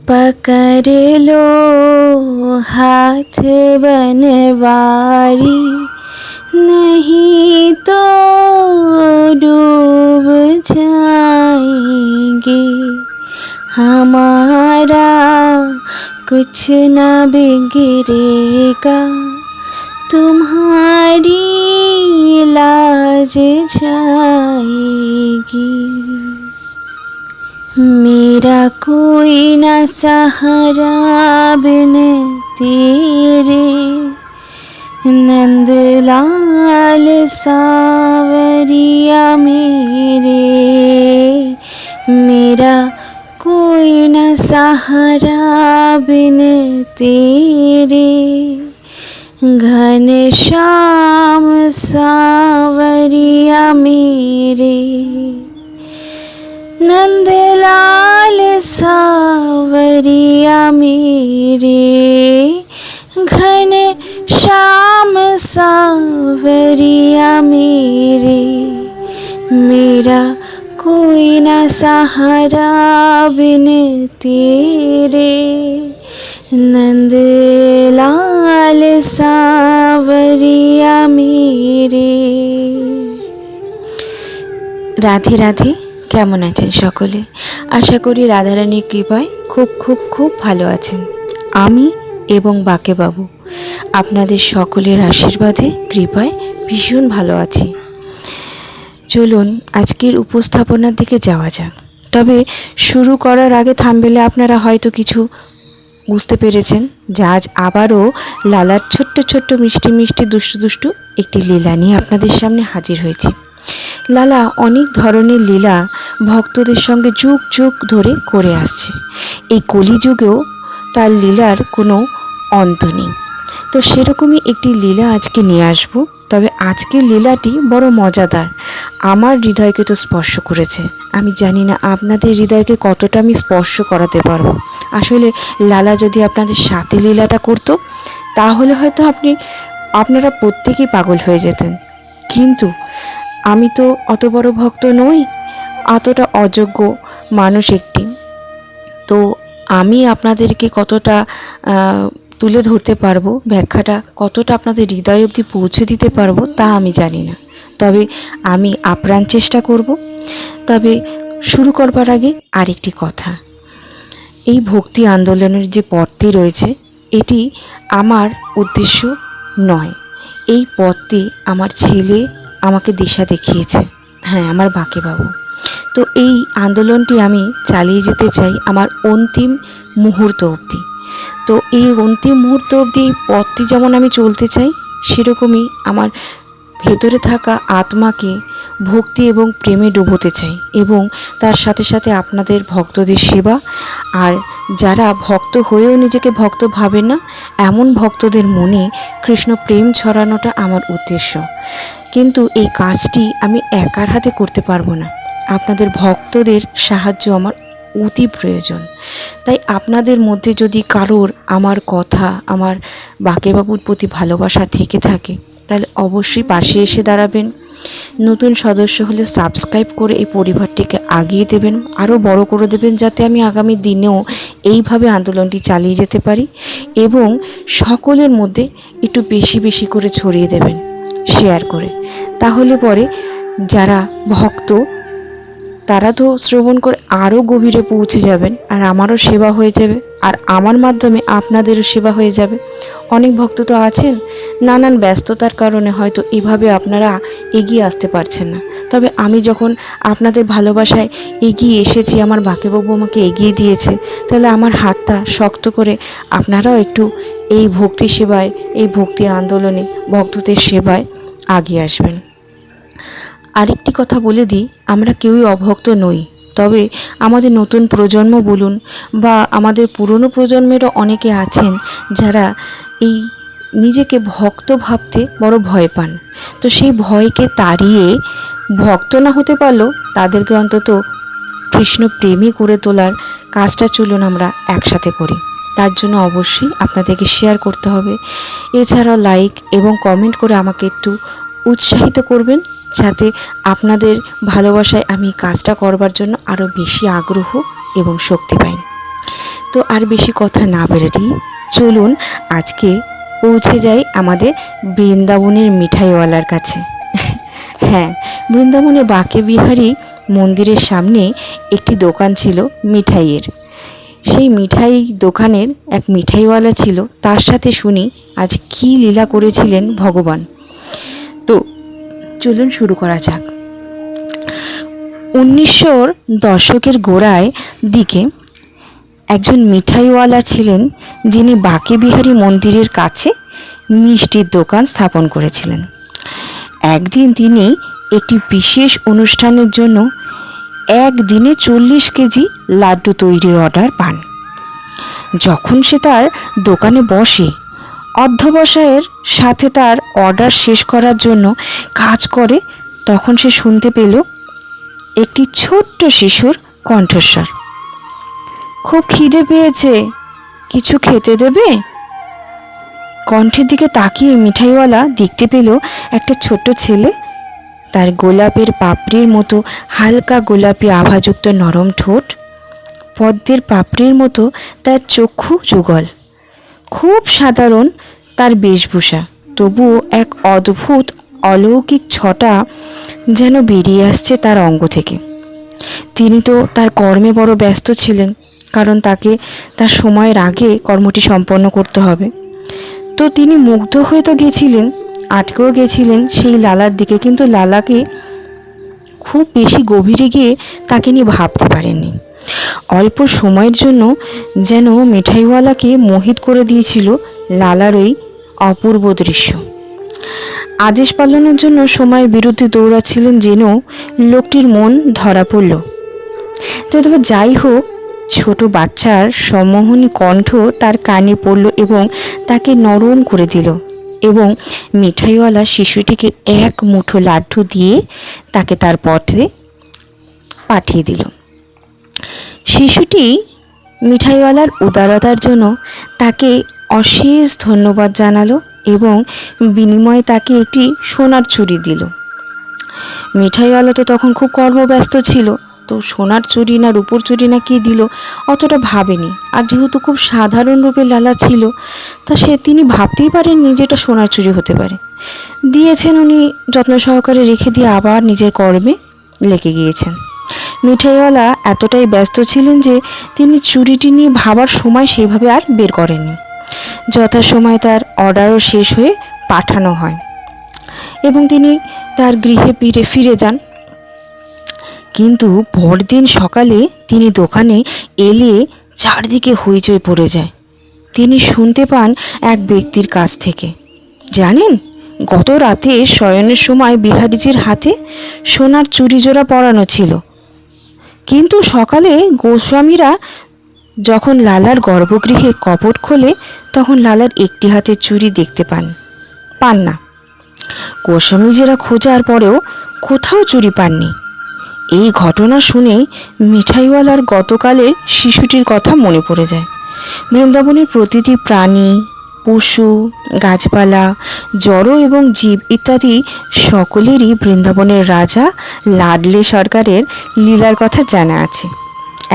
पकड़ लो हाथ बनवारी, नहीं तो डूब जाएंगे। हमारा कुछ न बिगड़ेगा, तुम्हारी लाज जाएगी। मेरा कोई न सहारा बिन तेरे, नंदलाल सावरिया मेरे। मेरा कोई न सहारा बिन तेरे, घनश्याम सावरिया मेरे। नंदलाल सावरिया मेरे, घनश्याम सावरिया मेरे। मेरा कोई न सहारा बिन तेरे, नंदलाल सावरिया मेरे। রাধে রাধে। কেমন আছেন সকলে? আশা করি রাধারানীর কৃপায় খুব খুব খুব ভালো আছেন। আমি এবং বাকেবাবু আপনাদের সকলের আশীর্বাদে কৃপায় ভীষণ ভালো আছি। চলুন আজকের উপস্থাপনার দিকে যাওয়া যাক। তবে শুরু করার আগে থাম্বনেলে আপনারা হয়তো কিছু বুঝতে পেরেছেন যে আজ আবারও লালার ছোট্ট ছোট্ট মিষ্টি মিষ্টি দুষ্টু দুষ্টু একটি লীলা নিয়ে আপনাদের সামনে হাজির হয়েছে। লালা অনেক ধরনের লীলা ভক্তদের সঙ্গে যুগ যুগ ধরে করে আসছে। এই কলিযুগেও তার লীলার কোনো অন্ত নেই। তো সেরকমই একটি লীলা আজকে নিয়ে আসব। তবে আজকের লীলাটি বড় মজাদার, আমার হৃদয়কে তো স্পর্শ করেছে। আমি জানি না আপনাদের হৃদয়কে কতটা আমি স্পর্শ করাতে পারবো। আসলে লালা যদি আপনাদের সাথে লীলাটা করতো তাহলে হয়তো আপনারা প্রত্যেকেই পাগল হয়ে যেতেন। কিন্তু আমি তো অত বড় ভক্ত নই, অতটা অযোগ্য মানুষ একটি। তো আমি আপনাদেরকে কতটা তুলে ধরতে পারবো, ব্যাখ্যাটা কতটা আপনাদের হৃদয় অবধি পৌঁছে দিতে পারবো তা আমি জানি না। তবে আমি আপ্রাণ চেষ্টা করব। তবে শুরু করবার আগে আরেকটি কথা, এই ভক্তি আন্দোলনের যে পথটি রয়েছে এটি আমার উদ্দেশ্য নয়। এই পথটি আমার ছেলে আমাকে দিশা দেখিয়েছে, হ্যাঁ আমার বাকেবাবু। তো এই আন্দোলনটি আমি চালিয়ে যেতে চাই আমার অন্তিম মুহূর্ত অবধি। তো এই অন্তিম মুহূর্ত অবধি এই পথটি যেমন আমি চলতে চাই, সেরকমই আমার ভেতরে থাকা আত্মাকে ভক্তি এবং প্রেমে ডুবোতে চাই, এবং তার সাথে সাথে আপনাদের ভক্তদের সেবা, আর যারা ভক্ত হয়েও নিজেকে ভক্ত ভাবে না এমন ভক্তদের মনে কৃষ্ণ প্রেম ছড়ানোটা আমার উদ্দেশ্য। কিন্তু এই কাজটি আমি একার হাতে করতে পারবো না, আপনাদের ভক্তদের সাহায্য আমার অতি প্রয়োজন। তাই আপনাদের মধ্যে যদি কারোর আমার কথা, আমার বাকেবাবুর প্রতি ভালোবাসা থেকে থাকে তাহলে অবশ্যই পাশে এসে দাঁড়াবেন। নতুন সদস্য হলে সাবস্ক্রাইব করে এই পরিবারটিকে আগিয়ে দেবেন, আরও বড় করে দেবেন, যাতে আমি আগামী দিনেও এইভাবে আন্দোলনটি চালিয়ে যেতে পারি। এবং সকলের মধ্যে একটু বেশি বেশি করে ছড়িয়ে দেবেন শেয়ার করে। তাহলে পরে যারা ভক্ত তারা তো শ্রবণ করে আরও গভীরে পৌঁছে যাবেন, আর আমারও সেবা হয়ে যাবে, আর আমার মাধ্যমে আপনাদেরও সেবা হয়ে যাবে। অনেক ভক্ত তো আছেন নানান ব্যস্ততার কারণে হয়তো এভাবে আপনারা এগিয়ে আসতে পারছেন না। তবে আমি যখন আপনাদের ভালোবাসায় এগিয়ে এসেছি, আমার বাকেবাবু আমাকে এগিয়ে দিয়েছে, তাহলে আমার হাতটা শক্ত করে আপনারাও একটু এই ভক্তি সেবায়, এই ভক্তি আন্দোলনে ভক্তদের সেবায় আগিয়ে আসবেন। আরেকটি কথা বলে দিই, আমরা কেউই অভক্ত নই। তবে আমাদের নতুন প্রজন্ম বলুন বা আমাদের পুরনো প্রজন্মেরও অনেকে আছেন যারা এই নিজেকে ভক্ত ভাবতে বড় ভয় পান। তো সেই ভয়কে তাড়িয়ে ভক্ত না হতে পারলেও তাদেরকে অন্তত কৃষ্ণ প্রেমী করে তোলার কাজটা চলুন আমরা একসাথে করি। তার জন্য অবশ্যই আপনাদেরকে শেয়ার করতে হবে, এছাড়াও লাইক এবং কমেন্ট করে আমাকে একটু উৎসাহিত করবেন, যাতে আপনাদের ভালোবাসায় আমি কাজটা করবার জন্য আরও বেশি আগ্রহ এবং শক্তি পাই। তো আর বেশি কথা না বেরিয়ে চলুন আজকে পৌঁছে যাই আমাদের বৃন্দাবনের মিঠাইওয়ালার কাছে। হ্যাঁ, বৃন্দাবনে বাঁকে বিহারী মন্দিরের সামনে একটি দোকান ছিল মিঠাইয়ের। সেই মিঠাই দোকানের এক মিঠাইওয়ালা ছিল, তার সাথে শুনি আজ কী লীলা করেছিলেন ভগবান। তো চলুন শুরু করা যাক। 1900 দশকের গোড়ায় দিকে একজন মিঠাইওয়ালা ছিলেন, যিনি বাঁকে বিহারী মন্দিরের কাছে মিষ্টির দোকান স্থাপন করেছিলেন। একদিন তিনি একটি বিশেষ অনুষ্ঠানের জন্য একদিনে 40 কেজি লাড্ডু তৈরির অর্ডার পান। যখন সে তার দোকানে বসে, অধ্যবসায়ের সাথে তার অর্ডার শেষ করার জন্য কাজ করে, তখন সে শুনতে পেল একটি ছোট্ট শিশুর কণ্ঠস্বর, খুব খিদে পেয়েছে, কিছু খেতে দেবে? কণ্ঠের দিকে তাকিয়ে মিঠাইওয়ালা দেখতে পেল একটা ছোট্ট ছেলে। তার গোলাপের পাপড়ির মতো হালকা গোলাপি আভাযুক্ত নরম ঠোঁট, পদ্মের পাপড়ির মতো তার চক্ষু যুগল। খুব সাধারণ তার বেশভূষা, তবুও এক অদ্ভুত অলৌকিক ছটা যেন বেরিয়ে আসছে তার অঙ্গ থেকে। তিনি তো তার কর্মে বড় ব্যস্ত ছিলেন, কারণ তাকে তার সময়ের আগে কর্মটি সম্পন্ন করতে হবে। তো তিনি মুগ্ধ হয়ে তো গেছিলেন, আটকেও গেছিলেন সেই লালার দিকে, কিন্তু লালাকে খুব বেশি গভীরে গিয়ে তাকে নিয়ে ভাবতে পারেননি। অল্প সময়ের জন্য যেন মিঠাইওয়ালাকে মোহিত করে দিয়েছিল লালার ওই অপূর্ব দৃশ্য। আদেশ পালনের জন্য সময়ের বিরুদ্ধে দৌড়াচ্ছিলেন যেন লোকটির মন ধরা পড়ল। তবে যাই হোক, ছোট বাচ্চার সম্মোহনী কণ্ঠ তার কানে পড়ল এবং তাকে নরম করে দিল, এবং মিঠাইওয়ালা শিশুটিকে এক মুঠো লাড্ডু দিয়ে তাকে তার পথে পাঠিয়ে দিল। শিশুটি মিঠাইওয়ালার উদারতার জন্য তাকে অশেষ ধন্যবাদ জানালো এবং বিনিময়ে তাকে একটি সোনার চুড়ি দিল। মিঠাইওয়ালা তো তখন খুব কর্মব্যস্ত ছিল, তো সোনার চুড়ি না রূপোর চুড়ি না কী দিল অতটা ভাবেনি। আর যেহেতু খুব সাধারণ রূপে লালা ছিল, তা তিনি ভাবতেই পারেননি যে এটা সোনার চুড়ি হতে পারে। দিয়েছেন, উনি যত্ন সহকারে রেখে দিয়ে আবার নিজের কর্মে লেগে গিয়েছেন। মিঠাইওয়ালা এতটাই ব্যস্ত ছিলেন যে তিনি চুড়িটি নিয়ে ভাবার সময় সেইভাবে আর বের করেননি। যথাসময়ে তার অর্ডারও শেষ হয়ে পাঠানো হয় এবং তিনি তার গৃহে ফিরে যান। কিন্তু পরদিন সকালে তিনি দোকানে এলে চারদিকে হইচই পড়ে যায়। তিনি শুনতে পান এক ব্যক্তির কাছ থেকে, জানেন, গত রাতে শয়নের সময় বিহারীজির হাতে সোনার চুড়ি জোড়া পরানো ছিল, কিন্তু সকালে গোস্বামীরা যখন লালার গর্ভগৃহে কপট খোলে, তখন লালার একটি হাতের চুড়ি দেখতে পান না। গোস্বামীজিরা খোঁজার পরেও কোথাও চুড়ি পাননি। এই ঘটনা শুনে মিঠাইওয়ালার গতকালের শিশুটির কথা মনে পড়ে যায়। বৃন্দাবনের প্রতিটি প্রাণী, পশু, গাছপালা, জড় এবং জীব ইত্যাদি সকলেরই বৃন্দাবনের রাজা লাডলে সরকারের লীলার কথা জানা আছে।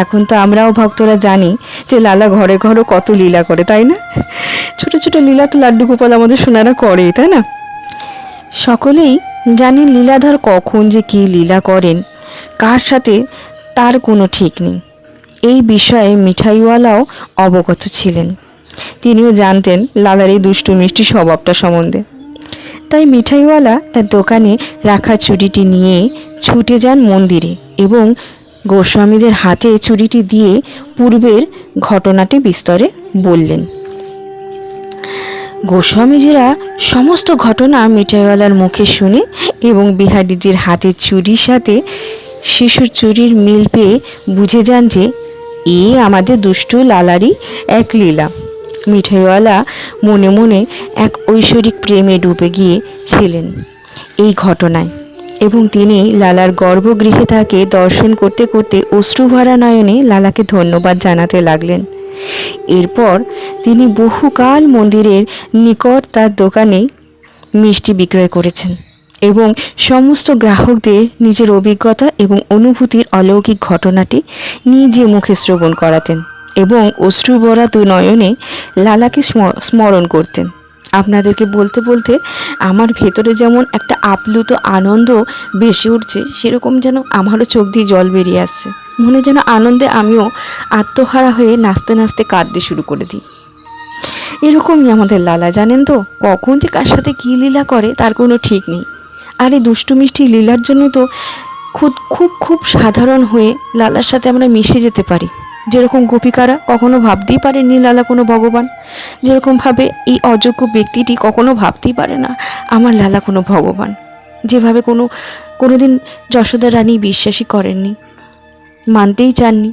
এখন তো আমরাও ভক্তরা জানি যে লালা ঘরে ঘরে কত লীলা করে, তাই না? ছোট ছোট লীলা তো লাড্ডু গোপাল আমাদের সোনারা করেই, তাই না? সকলেই জানেন লীলাধর কখন যে কী লীলা করেন, কার সাথে তার কোনো ঠিক নেই। এই বিষয়ে মিঠাইওয়ালাও অবগত ছিলেন। তিনিও জানতেন লালার এই দুষ্টু মিষ্টি স্বভাবটা সম্বন্ধে। তাই মিঠাইওয়ালা তার দোকানে রাখা চুড়িটি নিয়ে ছুটে যান মন্দিরে এবং গোস্বামীদের হাতে চুড়িটি দিয়ে পূর্বের ঘটনাটি বিস্তরে বললেন। গোস্বামীজিরা সমস্ত ঘটনা মিঠাইওয়ালার মুখে শুনে এবং বিহারীজির হাতের চুড়ির সাথে শিশুর চুড়ির মিল পেয়ে বুঝে যান যে এ আমাদের দুষ্টু লালারই এক লীলা। মিঠাইওয়ালা মনে মনে এক ঐশ্বরিক প্রেমে ডুবে গিয়েছিলেন এই ঘটনায়, এবং তিনি লালার গর্ভগৃহে তাকে দর্শন করতে করতে অশ্রুভরা নয়নে লালাকে ধন্যবাদ জানাতে লাগলেন। এরপর তিনি বহুকাল মন্দিরের নিকট তার দোকানে মিষ্টি বিক্রয় করেছেন এবং সমস্ত গ্রাহকদের নিজের অভিজ্ঞতা এবং অনুভূতির অলৌকিক ঘটনাটি নিজে মুখে শ্রবণ করাতেন এবং অশ্রুভরা দু নয়নে লালাকে স্মরণ করতেন। আপনাদেরকে বলতে বলতে আমার ভেতরে যেমন একটা আপ্লুত আনন্দ ভেসে উঠছে, সেরকম যেন আমারও চোখ দিয়ে জল বেরিয়ে আসছে। মনে যেন আনন্দে আমিও আত্মহারা হয়ে নাচতে নাচতে কাঁদতে শুরু করে দিই। এরকমই আমাদের লালা, জানেন তো, কখন যে কার সাথে কী লীলা করে তার কোনো ঠিক নেই। আর এই দুষ্টু মিষ্টি লীলার জন্য তো খুব খুব খুব সাধারণ হয়ে লালার সাথে আমরা মিশে যেতে পারি। যেরকম গোপিকারা কখনো ভাবতেই পারেনি লালা কোনো ভগবান, যেরকমভাবে এই অযোগ্য ব্যক্তিটি কখনো ভাবতেই পারে না আমার লালা কোনো ভগবান। যেভাবে কোনো দিন যশোদা রানী বিশ্বাসই করেননি, মানতেই চাননি,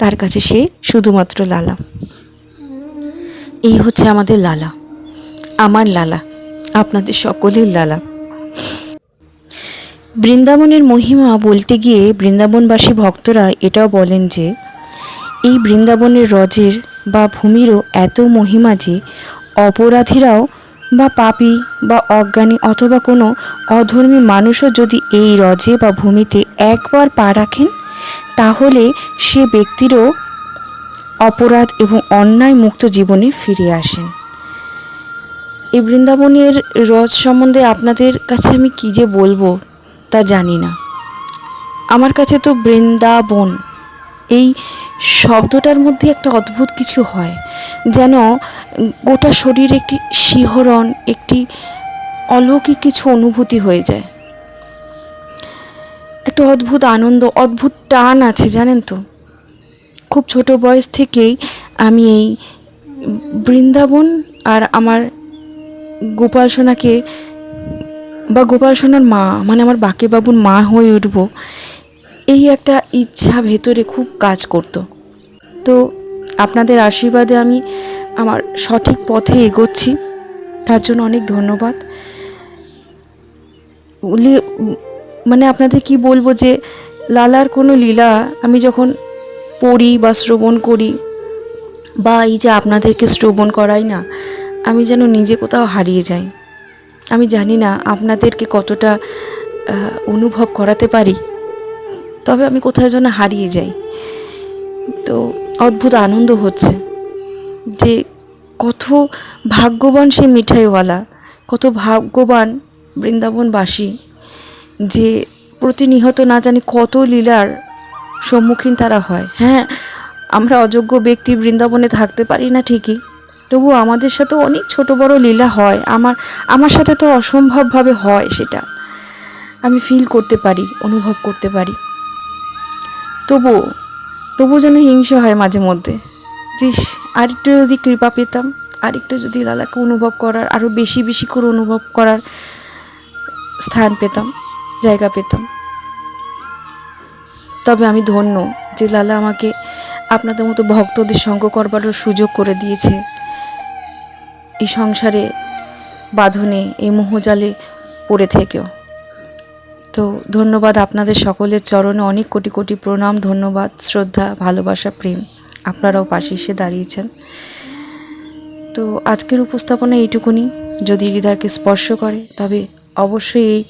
তার কাছে সে শুধুমাত্র লালা। এই হচ্ছে আমাদের লালা, আমার লালা, আপনাদের সকলের লালা। বৃন্দাবনের মহিমা বলতে গিয়ে বৃন্দাবনবাসী ভক্তরা এটাও বলেন যে এই বৃন্দাবনের রজের বা ভূমিরও এত মহিমা যে অপরাধীরাও বা পাপী বা অজ্ঞানী অথবা কোনো অধর্মী মানুষও যদি এই রজে বা ভূমিতে একবার পা রাখেন, তাহলে সে ব্যক্তিরও অপরাধ এবং অন্যায় মুক্ত জীবনে ফিরে আসেন। এই বৃন্দাবনের রজ সম্বন্ধে আপনাদের কাছে আমি কী যে বলবো তা জানি না। আমার কাছে তো বৃন্দাবন এই শব্দটার মধ্যে একটা অদ্ভুত কিছু হয়, যেন গোটা শরীরে একটি শিহরণ, একটি অলৌকিক কিছু অনুভূতি হয়ে যায়। একটা অদ্ভুত আনন্দ, অদ্ভুত টান আছে, জানেন তো। খুব ছোট বয়স থেকেই আমি এই বৃন্দাবন আর আমার গোপাল সোনাকে বা গোপাল সোনার মা মানে আমার বাকে বাবুর মা হয়ে উঠব, এই একটা ইচ্ছা ভেতরে খুব কাজ করতো। তো আপনাদের আশীর্বাদে আমি আমার সঠিক পথে এগোচ্ছি, তার জন্য অনেক ধন্যবাদ। মানে আপনাদের কি বলবো যে লালার কোনো লীলা আমি যখন পড়ি বা শ্রবণ করি, বা এই যে আপনাদেরকে শ্রবণ করাই না, আমি যেন নিজে কোথাও হারিয়ে যাই। আমি জানি না আপনাদেরকে কতটা অনুভব করাতে পারি, তবে আমি কোথাও যেন হারিয়ে যাই। তো অদ্ভুত আনন্দ হচ্ছে যে কত ভাগ্যবান সে মিঠাইওয়ালা, কত ভাগ্যবান বৃন্দাবনবাসী যে প্রতিনিয়ত না জানি কত লীলার সম্মুখীন তারা হয়। হ্যাঁ, আমরা অযোগ্য ব্যক্তি বৃন্দাবনে থাকতে পারি না ঠিকই, তবু আমাদের সাথে অনেক ছোট বড় লীলা হয়। আমার সাথে তো অসম্ভবভাবে হয়, সেটা আমি ফিল করতে পারি, অনুভব করতে পারি। তবু যেন হিংসা হয় মাঝে মধ্যে, যে আরেকটু যদি কৃপা পেতাম, আরেকটু যদি লালাকে অনুভব করার, আরও বেশি বেশি করে অনুভব করার স্থান পেতাম, জায়গা পেতাম। তবে আমি ধন্য যে লালা আমাকে আপনাদের মতো ভক্তদের সঙ্গ করবারও সুযোগ করে দিয়েছে। এই সংসারে বাঁধনে, এই মোহজালে পড়ে থেকেও। তো ধন্যবাদ আপনাদের সকলের চরণে অনেক কোটি কোটি প্রণাম, ধন্যবাদ, শ্রদ্ধা, ভালোবাসা, প্রেম। আপনারাও পাশে এসে দাঁড়িয়েছেন। তো আজকের উপস্থাপনা এইটুকুনি। যদি হৃদয়কে স্পর্শ করে তবে অবশ্যই এই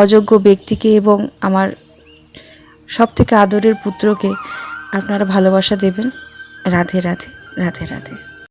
অযোগ্য ব্যক্তিকে এবং আমার সবথেকে আদরের পুত্রকে আপনারা ভালোবাসা দেবেন। রাধে রাধে, রাধে রাধে।